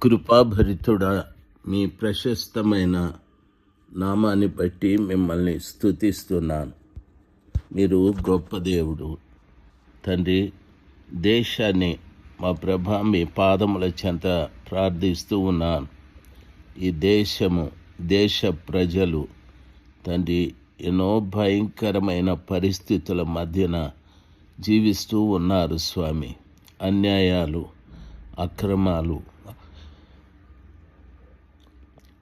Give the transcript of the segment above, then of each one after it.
కృపాభరితుడా, మీ ప్రశస్తమైన నామాన్ని బట్టి మిమ్మల్ని స్తుతిస్తున్నాను. మీరు గొప్ప దేవుడు తండ్రి. దేశాన్ని మా ప్రభా మీ పాదముల చెంత ప్రార్థిస్తూ ఉన్నాను. ఈ దేశ ప్రజలు తండ్రి ఎన్నో భయంకరమైన పరిస్థితుల మధ్యన జీవిస్తూ ఉన్నారు స్వామి. అన్యాయాలు, అక్రమాలు,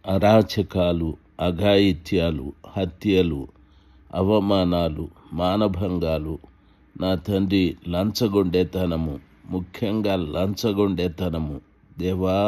అరాచకాలు, అఘాయిత్యాలు, హత్యలు, అవమానాలు, మానభంగాలు, నా తండ్రి లంచగొండేతనము, ముఖ్యంగా లంచగొండేతనము దేవా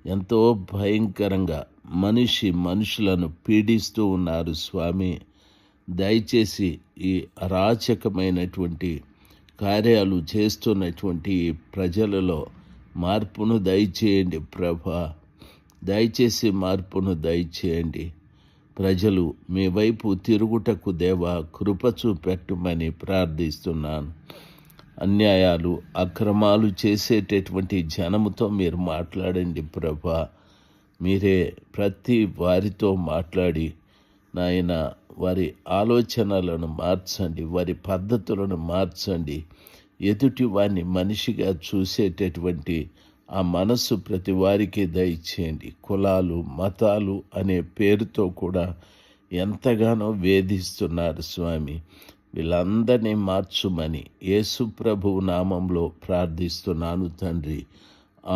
ఎంతో భయంకరంగా మనుషులను పీడిస్తూ ఉన్నారు స్వామి. దయచేసి ఈ అరాచకమైనటువంటి కార్యాలు చేస్తున్నటువంటి ప్రజలలో మార్పును దయచేయండి ప్రభా. దయచేసి మార్పును దయచేయండి. ప్రజలు మీ వైపు తిరుగుటకు దేవా కృప చూపెట్టమని ప్రార్థిస్తున్నాను. అన్యాయాలు, అక్రమాలు చేసేటటువంటి జనముతో మీరు మాట్లాడండి ప్రభా. మీరే ప్రతి వారితో మాట్లాడి నాయన వారి ఆలోచనలను మార్చండి, వారి పద్ధతులను మార్చండి. ఎదుటి వారిని మనిషిగా చూసేటటువంటి ఆ మనస్సు ప్రతి వారికి దయచేయండి. కులాలు, మతాలు అనే పేరుతో కూడా ఎంతగానో వేధిస్తున్నారు స్వామి. వీళ్ళందరినీ మార్చుమని యేసు ప్రభువు నామంలో ప్రార్థిస్తున్నాను తండ్రి.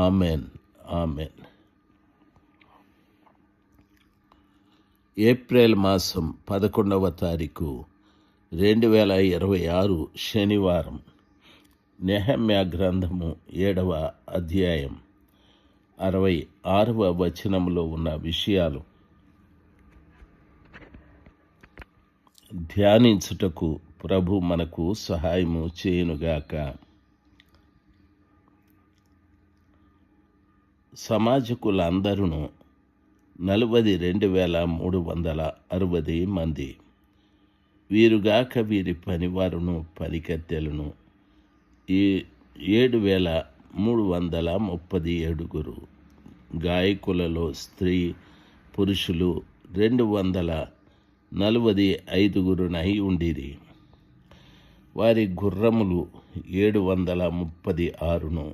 Amen, amen. ఏప్రిల్ మాసం 11వ తారీఖు 2026 శనివారం. నెహెమ్యా గ్రంథము 7వ అధ్యాయం 66వ వచనంలో ఉన్న విషయాలు ధ్యానించుటకు ప్రభు మనకు సహాయము చేయునుగాక. సమాజకులందరూ 42,360 మంది. వీరుగాక వీరి పనివారును పనికత్తెలను 7,337. గాయకులలో స్త్రీ పురుషులు 245 ఉండిరి. వారి గుర్రములు 736,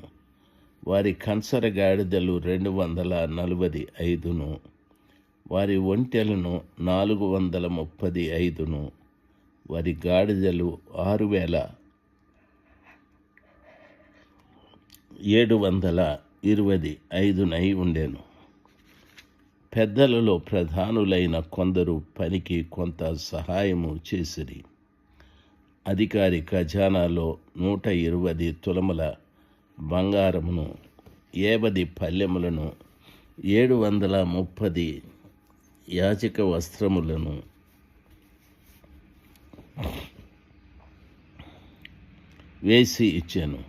వారి కంచర గాడిదలు 245, వారి ఒంటెలను 435, వారి గాడిదలు 6,725 ఉండెను. పెద్దలలో ప్రధానులైన కొందరు పనికి కొంత సహాయము చేసిరి. అధికారి ఖజానాలో 120 తులముల బంగారమును, 50 పల్లెములను, 730 యాజక వస్త్రములను, వేసి ఇచ్చాను.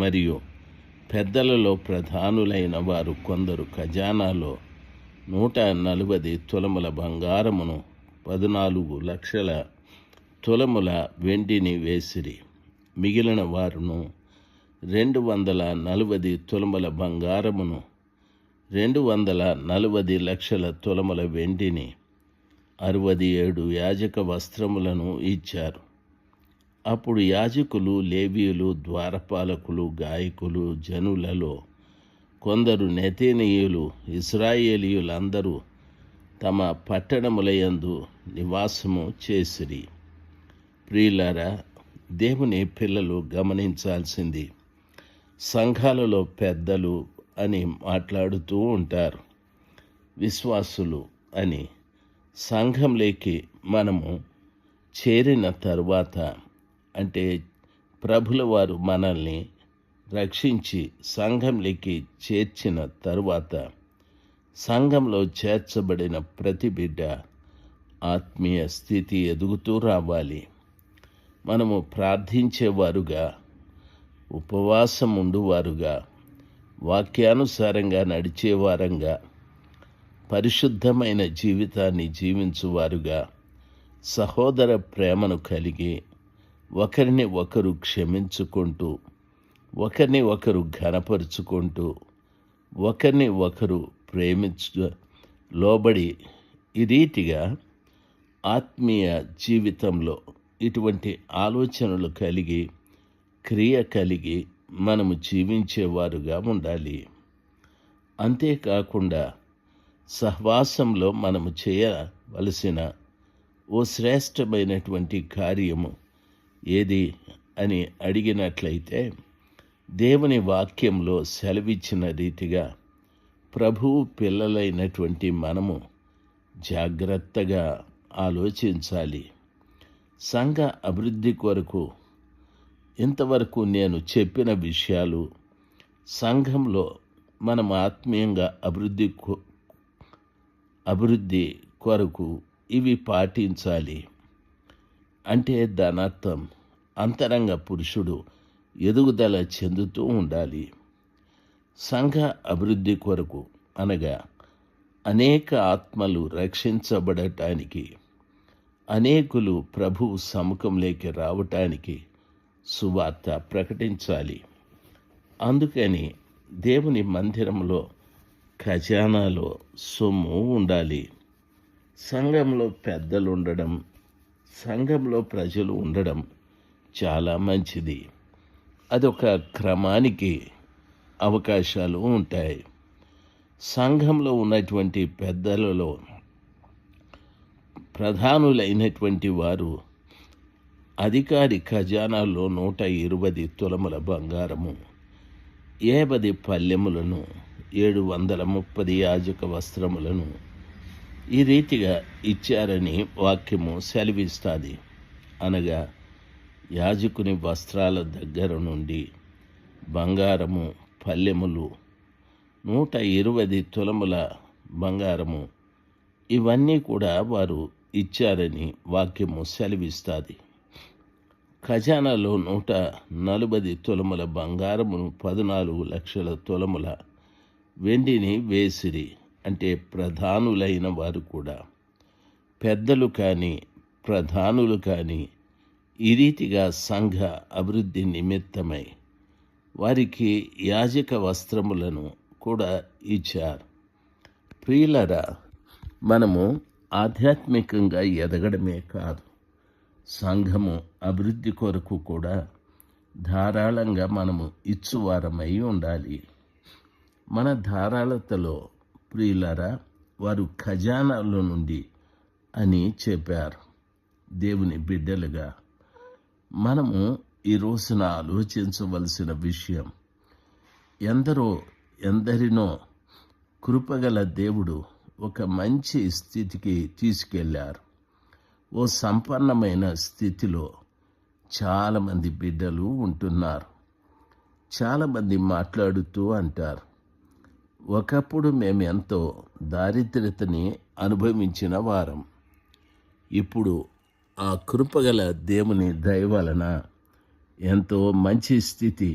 మరియు పెద్దలలో ప్రధానులైన వారు కొందరు ఖజానాలో 140 తులముల బంగారమును, 14 లక్షల తులముల వెండిని వేసిరి. మిగిలిన వారును 240 తులముల బంగారమును, 240 లక్షల తులముల వెండిని, 67 యాజక వస్త్రములను ఇచ్చారు. అప్పుడు యాజకులు, లేవీయులు, ద్వారపాలకులు, గాయకులు, జనులలో కొందరు నెతనీయులు, ఇశ్రాయేలీయులందరూ తమ పట్టణములయందు నివాసము చేసిరి. ప్రియులారా, దేవుని పిల్లలు గమనించాల్సింది, సంఘాలలో పెద్దలు అని మాట్లాడుతూ ఉంటారు, విశ్వాసులు అని. సంఘంలోకి మనము చేరిన తరువాత, అంటే ప్రభుల వారు మనల్ని రక్షించి సంఘంలోకి చేర్చిన తరువాత, సంఘంలో చేర్చబడిన ప్రతి బిడ్డ ఆత్మీయ స్థితి ఎదుగుతూ రావాలి. మనము ప్రార్థించేవారుగా, ఉపవాసం ఉండువారుగా, వాక్యానుసారంగా నడిచేవారంగా, పరిశుద్ధమైన జీవితాన్ని జీవించువారుగా, సహోదర ప్రేమను కలిగి ఒకరిని ఒకరు క్షమించుకుంటూ, ఒకరిని ఒకరు ఘనపరుచుకుంటూ, ఒకరిని ఒకరు లోబడి ఈ రీతిగా ఆత్మీయ జీవితంలో ఇటువంటి ఆలోచనలు కలిగి క్రియ కలిగి మనము జీవించేవారుగా ఉండాలి. అంతేకాకుండా సహవాసంలో మనము చేయవలసిన ఓ శ్రేష్టమైనటువంటి కార్యము ఏది అని అడిగినట్లయితే, దేవుని వాక్యంలో సెలవిచ్చిన రీతిగా ప్రభువు పిల్లలైనటువంటి మనము జాగ్రత్తగా ఆలోచించాలి. సంఘ అభివృద్ధి కొరకు ఇంతవరకు నేను చెప్పిన విషయాలు, సంఘంలో మనం ఆత్మీయంగా అభివృద్ధి కొరకు ఇవి పాటించాలి. అంటే దానర్థం అంతరంగ పురుషుడు ఎదుగుదల చెందుతూ ఉండాలి. సంఘ అభివృద్ధి కొరకు అనగా అనేక ఆత్మలు రక్షించబడటానికి, అనేకులు ప్రభువు సముఖంలోకి రావటానికి సువార్త ప్రకటించాలి. అందుకని దేవుని మందిరంలో ఖజానాలో సొమ్ము ఉండాలి. సంఘంలో పెద్దలు ఉండడం, సంఘంలో ప్రజలు ఉండడం చాలా మంచిది. అదొక క్రమానికి అవకాశాలు ఉంటాయి. సంఘంలో ఉన్నటువంటి పెద్దలలో ప్రధానులైనటువంటి వారు అధికారి ఖజానాల్లో 120 తులముల బంగారము, 50 పల్లెములను, 730 యాజక వస్త్రములను ఈ రీతిగా ఇచ్చారని వాక్యము సెలవిస్తుంది. అనగా యాజకుని వస్త్రాల దగ్గర నుండి బంగారము, పల్లెములు, 120 తులముల బంగారము, ఇవన్నీ కూడా వారు ఇచ్చారని వాక్యము సెలవిస్తుంది. ఖజానాలో 140 తులముల బంగారమును, 14 లక్షల తులముల వెండిని వేసిరి. అంటే ప్రధానులైన వారు కూడా, పెద్దలు కానీ ప్రధానులు కానీ ఈ రీతిగా సంఘ అభివృద్ధి నిమిత్తమై వారికి యాజక వస్త్రములను కూడా ఇచ్చారు. ప్రియులరా, మనము ఆధ్యాత్మికంగా ఎదగడమే కాదు, సంఘము అభివృద్ధి కొరకు కూడా ధారాళంగా మనము ఇచ్చువారమై ఉండాలి. మన ధారాళతలో ప్రియులరా, వారు ఖజానాలో నుండి అని చెప్పారు. దేవుని బిడ్డలుగా మనము ఈ రోజున ఆలోచించవలసిన విషయం, ఎందరినో కృపగల దేవుడు ఒక మంచి స్థితికి తీసుకెళ్లారు. ఓ సంపన్నమైన స్థితిలో చాలామంది బిడ్డలు ఉంటున్నారు. చాలామంది మాట్లాడుతూ అంటారు, ఒకప్పుడు మేము ఎంతో దారిద్ర్యతని అనుభవించిన వారం, ఇప్పుడు ఆ కృపగల దేవుని దయ వలన ఎంతో మంచి స్థితి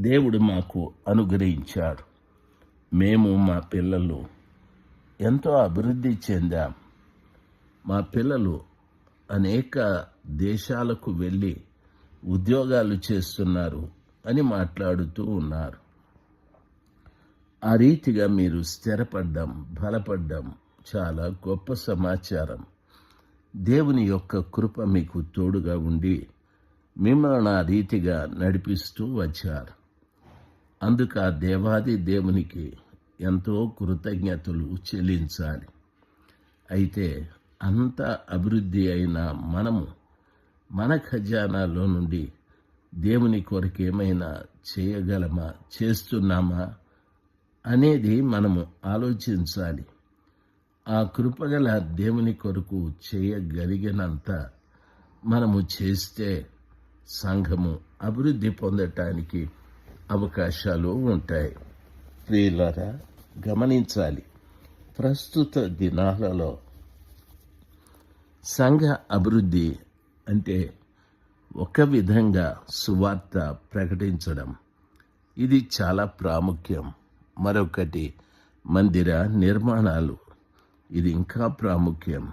దేవుడు మాకు అనుగ్రహించాడు. మేము మా పిల్లలు ఎంతో అభివృద్ధి చెందాం. మా పిల్లలు అనేక దేశాలకు వెళ్ళి ఉద్యోగాలు చేస్తున్నారు అని మాట్లాడుతూ ఉన్నారు. ఆ రీతిగా మీరు స్థిరపడ్డం, బలపడ్డం చాలా గొప్ప సమాచారం. దేవుని యొక్క కృప మీకు తోడుగా ఉండి మిమ్మల్ని ఆ రీతిగా నడిపిస్తూ వచ్చారు. అందుకు ఆ దేవాది దేవునికి ఎంతో కృతజ్ఞతలు చెల్లించాలి. అయితే అంత అభివృద్ధి అయిన మనము మన ఖజానాలో నుండి దేవుని కొరకు ఏమైనా చేయగలమా, చేస్తున్నామా అనేది మనము ఆలోచించాలి. ఆ కృపగల దేవుని కొరకు చేయగలిగినంత మనము చేస్తే సంఘము అభివృద్ధి పొందటానికి అవకాశాలు ఉంటాయి. ప్రియులారా, గమనించాలి, ప్రస్తుత దినాలలో సంఘ అభివృద్ధి అంటే ఒక విధంగా సువార్త ప్రకటించడం, ఇది చాలా ప్రాముఖ్యం. మరొకటి మందిర నిర్మాణాలు, ఇది ఇంకా ప్రాముఖ్యం.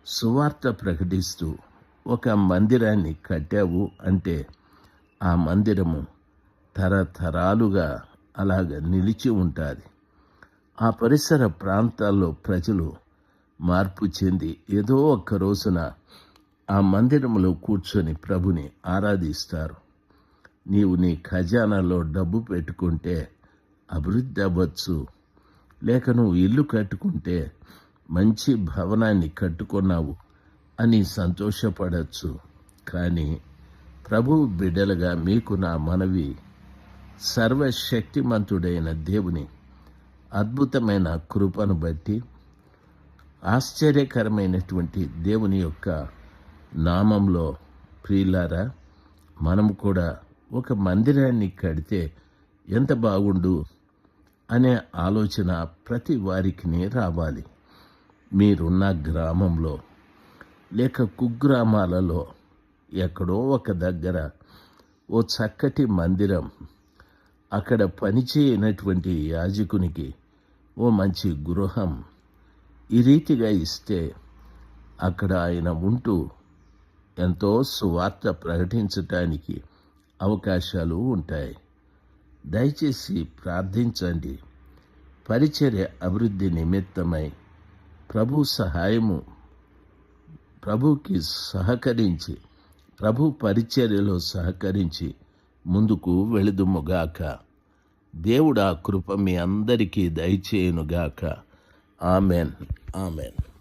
సువార్త ప్రకటిస్తూ ఒక మందిరాన్ని కట్టావు అంటే ఆ మందిరము తరతరాలుగా అలాగ నిలిచి ఉంటుంది. ఆ పరిసర ప్రాంతాల్లో ప్రజలు మార్పు చెంది ఏదో ఒక్క రోజున ఆ మందిరంలో కూర్చొని ప్రభుని ఆరాధిస్తారు. నీవు నీ ఖజానాలో డబ్బు పెట్టుకుంటే అభివృద్ధి అవ్వచ్చు, లేక నువ్వు ఇల్లు కట్టుకుంటే మంచి భవనాన్ని కట్టుకున్నావు అని సంతోషపడచ్చు. కానీ ప్రభువు బిడ్డలుగా మీకు నా మనవి, సర్వశక్తిమంతుడైన దేవుని అద్భుతమైన కృపను బట్టి, ఆశ్చర్యకరమైనటువంటి దేవుని యొక్క నామంలో ప్రియులారా, మనం కూడా ఒక మందిరాన్ని కడితే ఎంత బాగుండు అనే ఆలోచన ప్రతి వారికి రావాలి. మీరున్న గ్రామంలో లేక కుగ్రామాలలో ఎక్కడో ఒక దగ్గర ఓ చక్కటి మందిరం, అక్కడ పనిచేయనటువంటి యాజకునికి ఓ మంచి గృహం ఈ రీతిగా ఇస్తే అక్కడ ఆయన ఉంటూ ఎంతో సువార్త ప్రకటించటానికి అవకాశాలు ఉంటాయి. దయచేసి ప్రార్థించండి. పరిచర్య అభివృద్ధి నిమిత్తమై ప్రభుకి సహకరించి, ప్రభు పరిచర్యలో సహకరించి ముందుకు వెళుదుముగాక. దేవుడు ఆ కృప మీ అందరికీ దయచేయునుగాక. ఆమెన్. ఆమెన్.